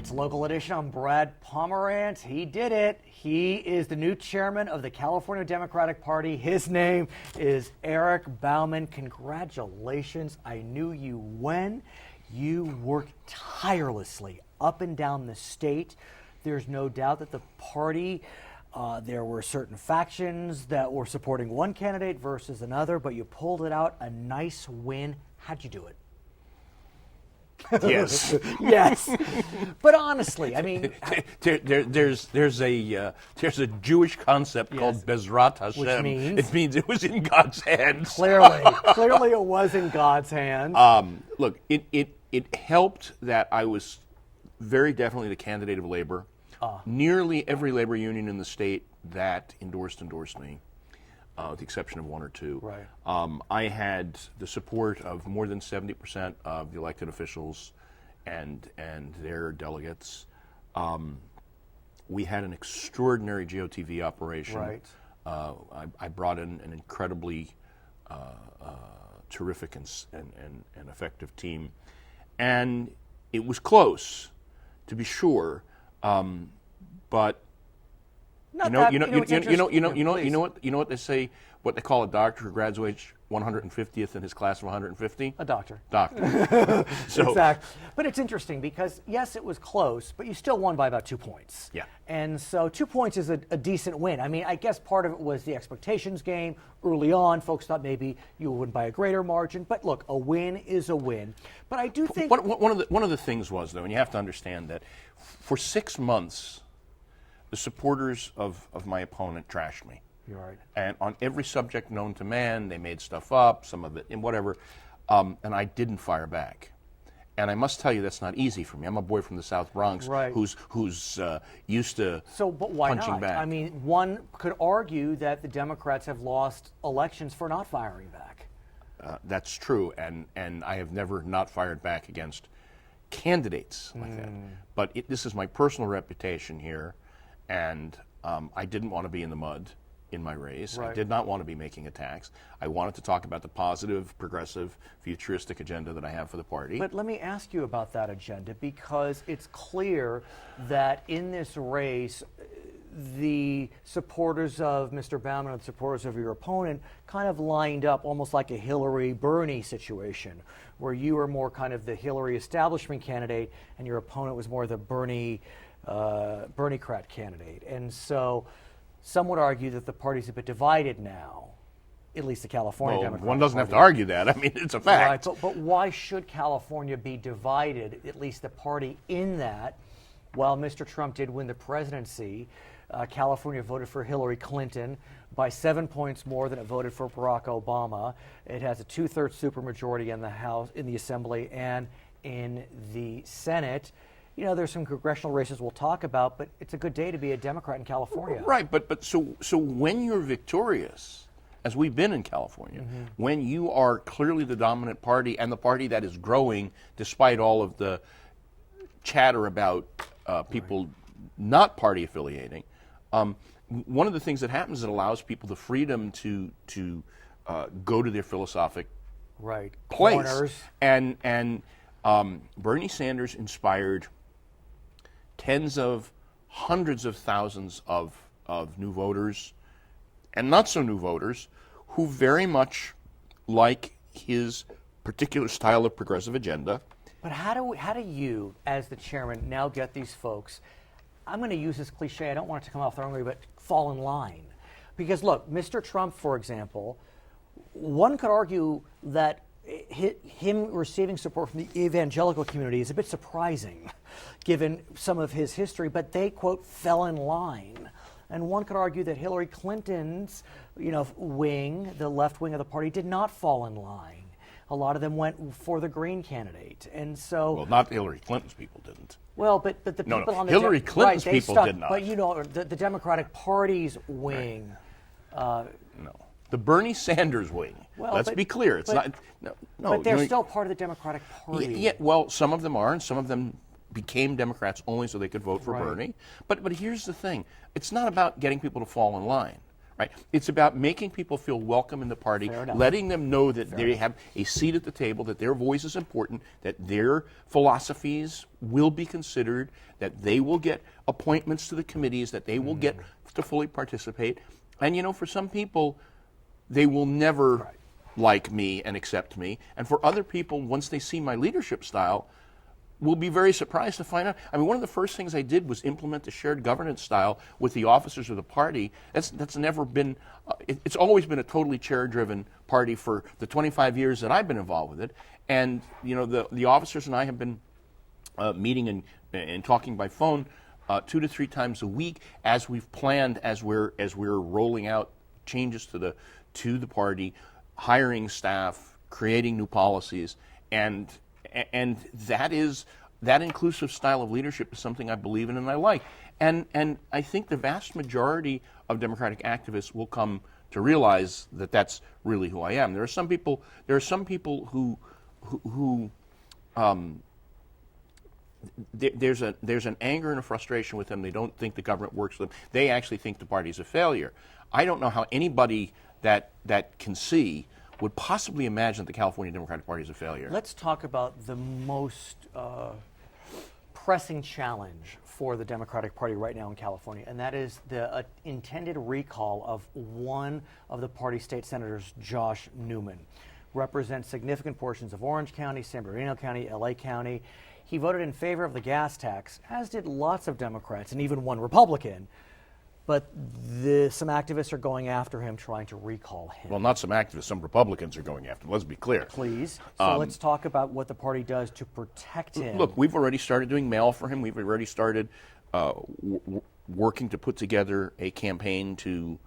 It's Local Edition. I'm Brad Pomerance. He did it. He is the new chairman of the California Democratic Party. His name is Eric Bauman. Congratulations. I knew you when you worked tirelessly up and down the state. There's no doubt that the party, there were certain factions that were supporting one candidate versus another, but you pulled it out, a nice win. How'd you do it? Yes. Yes. But honestly, I mean, there's a Jewish concept called Bezrat Hashem. Which means? It means it was in God's hands. Clearly it was in God's hands. Look, it helped that I was very definitely the candidate of labor. Nearly every labor union in the state that endorsed me. With the exception of one or two. Right. I had the support of more than 70% of the elected officials and their delegates. We had an extraordinary GOTV operation. Right. I brought in an incredibly terrific and effective team, and it was close, to be sure, but. You know what they say, what they call a doctor who graduates 150th in his class of 150? A doctor. So, exactly. But it's interesting because, yes, it was close, but you still won by about 2 points. Yeah. And so 2 points is a decent win. I mean, I guess part of it was the expectations game. Early on, folks thought maybe you would win by a greater margin. But look, a win is a win. But I do think... One of the things was, though, and you have to understand that for 6 months, the supporters of my opponent trashed me. You're right. And on every subject known to man, they made stuff up, some of it, and whatever, and I didn't fire back. And I must tell you, that's not easy for me. I'm a boy from the South Bronx who's used to but why punching not? back. I mean, one could argue that the Democrats have lost elections for not firing back. That's true, and I have never not fired back against candidates like that. But this is my personal reputation here. And I didn't want to be in the mud in my race. Right. I did not want to be making attacks. I wanted to talk about the positive, progressive, futuristic agenda that I have for the party. But let me ask you about that agenda, because it's clear that in this race, the supporters of Mr. Bauman and the supporters of your opponent kind of lined up almost like a Hillary-Bernie situation, where you were more kind of the Hillary establishment candidate and your opponent was more the Bernie-crat candidate. And so some would argue that the party's a bit divided now, at least the California Democratic one doesn't Party. have to argue that. I mean, it's a fact. Right, but why should California be divided, at least the party, in that while Mr. Trump did win the presidency, California voted for Hillary Clinton by 7 points more than it voted for Barack Obama. It has a 2/3 supermajority in the House, in the Assembly, and in the Senate. You know, there's some congressional races we'll talk about, but it's a good day to be a Democrat in California. Right, but so when you're victorious, as we've been in California, when you are clearly the dominant party and the party that is growing despite all of the chatter about people not party affiliating, one of the things that happens is it allows people the freedom to go to their philosophic place. Corners. And Bernie Sanders inspired tens of hundreds of thousands of new voters and not so new voters who very much like his particular style of progressive agenda. But how do you, as the chairman, now get these folks, I'm going to use this cliche, I don't want it to come off the wrong way, but fall in line? Because look, Mr. Trump, for example, one could argue that him receiving support from the evangelical community is a bit surprising, given some of his history, but they, quote, fell in line. And one could argue that Hillary Clinton's, wing, the left wing of the party, did not fall in line. A lot of them went for the Green candidate. And so... Well, not Hillary Clinton's people didn't. Well, but the people on the... Hillary Clinton's people did not. But, the Democratic Party's wing... No. The Bernie Sanders wing. Well, Let's be clear. It's not. No. But they're still part of the Democratic Party. Yeah. Well, some of them are, and some of them became Democrats only so they could vote for Bernie. But here's the thing: it's not about getting people to fall in line, right? It's about making people feel welcome in the party, Fair enough. letting them know that they have a seat at the table, that their voice is important, that their philosophies will be considered, that they will get appointments to the committees, that they will get to fully participate. And you know, for some people, they will never like me and accept me. And for other people, once they see my leadership style, will be very surprised to find out. I mean, one of the first things I did was implement the shared governance style with the officers of the party. That's never been, it's always been a totally chair-driven party for the 25 years that I've been involved with it. And, you know, the officers and I have been meeting and talking by phone 2 to 3 times a week as we've planned, as we're rolling out changes to the party, hiring staff, creating new policies, and that inclusive style of leadership is something I believe in and I like. And I think the vast majority of Democratic activists will come to realize that that's really who I am. There are some people who there's an anger and a frustration with them. They don't think the government works for them. They actually think the party's a failure. I don't know how anybody that can see would possibly imagine that the California Democratic Party is a failure. Let's talk about the most pressing challenge for the Democratic Party right now in California, and that is the intended recall of one of the party state senators, Josh Newman. Represents significant portions of Orange County, San Bernardino County, LA County. He voted in favor of the gas tax, as did lots of Democrats and even one Republican. But some activists are going after him, trying to recall him. Well, not some activists, some Republicans are going after him. Let's be clear. Please. So let's talk about what the party does to protect him. Look, we've already started doing mail for him. We've already started working to put together a campaign to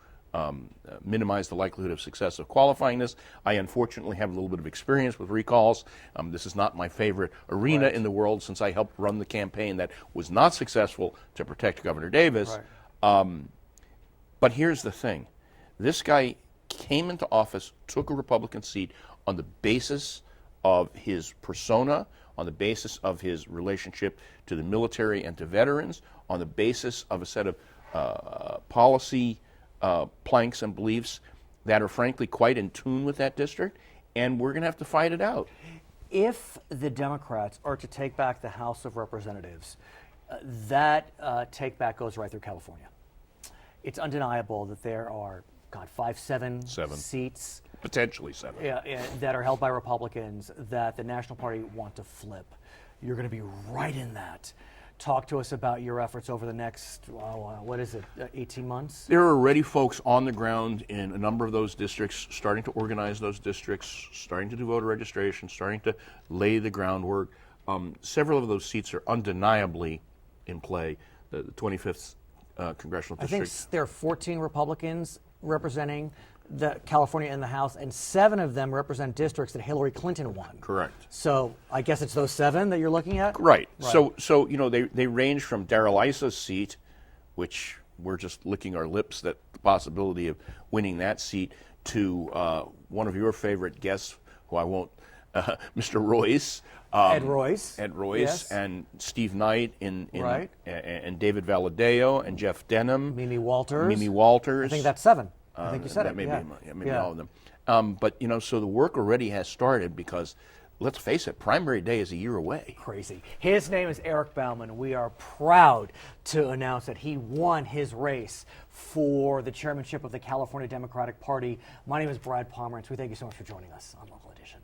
minimize the likelihood of success of qualifying this. I unfortunately have a little bit of experience with recalls. This is not my favorite arena in the world, since I helped run the campaign that was not successful to protect Governor Davis. But here's the thing. This guy came into office, took a Republican seat on the basis of his persona, on the basis of his relationship to the military and to veterans, on the basis of a set of policy planks and beliefs that are frankly quite in tune with that district, and we're going to have to fight it out. If the Democrats are to take back the House of Representatives, that take back goes right through California. It's undeniable that there are, seven seats. Potentially 7. That are held by Republicans that the National Party want to flip. You're going to be right in that. Talk to us about your efforts over the next, 18 months? There are already folks on the ground in a number of those districts starting to organize those districts, starting to do voter registration, starting to lay the groundwork. Several of those seats are undeniably in play. The 25th congressional district. I think there are 14 Republicans representing California in the House, and 7 of them represent districts that Hillary Clinton won. Correct. So I guess it's those 7 that you're looking at? Right. So you know, they range from Darrell Issa's seat, which we're just licking our lips that the possibility of winning that seat, to one of your favorite guests, who I won't, Mr. Royce. Ed Royce. Yes. And Steve Knight and David Valadeo and Jeff Denham. Mimi Walters. I think that's 7. I think you said it. Maybe all of them. But, you know, so the work already has started because, let's face it, primary day is a year away. Crazy. His name is Eric Bauman. We are proud to announce that he won his race for the chairmanship of the California Democratic Party. My name is Brad Pomerance. We thank you so much for joining us on Local Edition.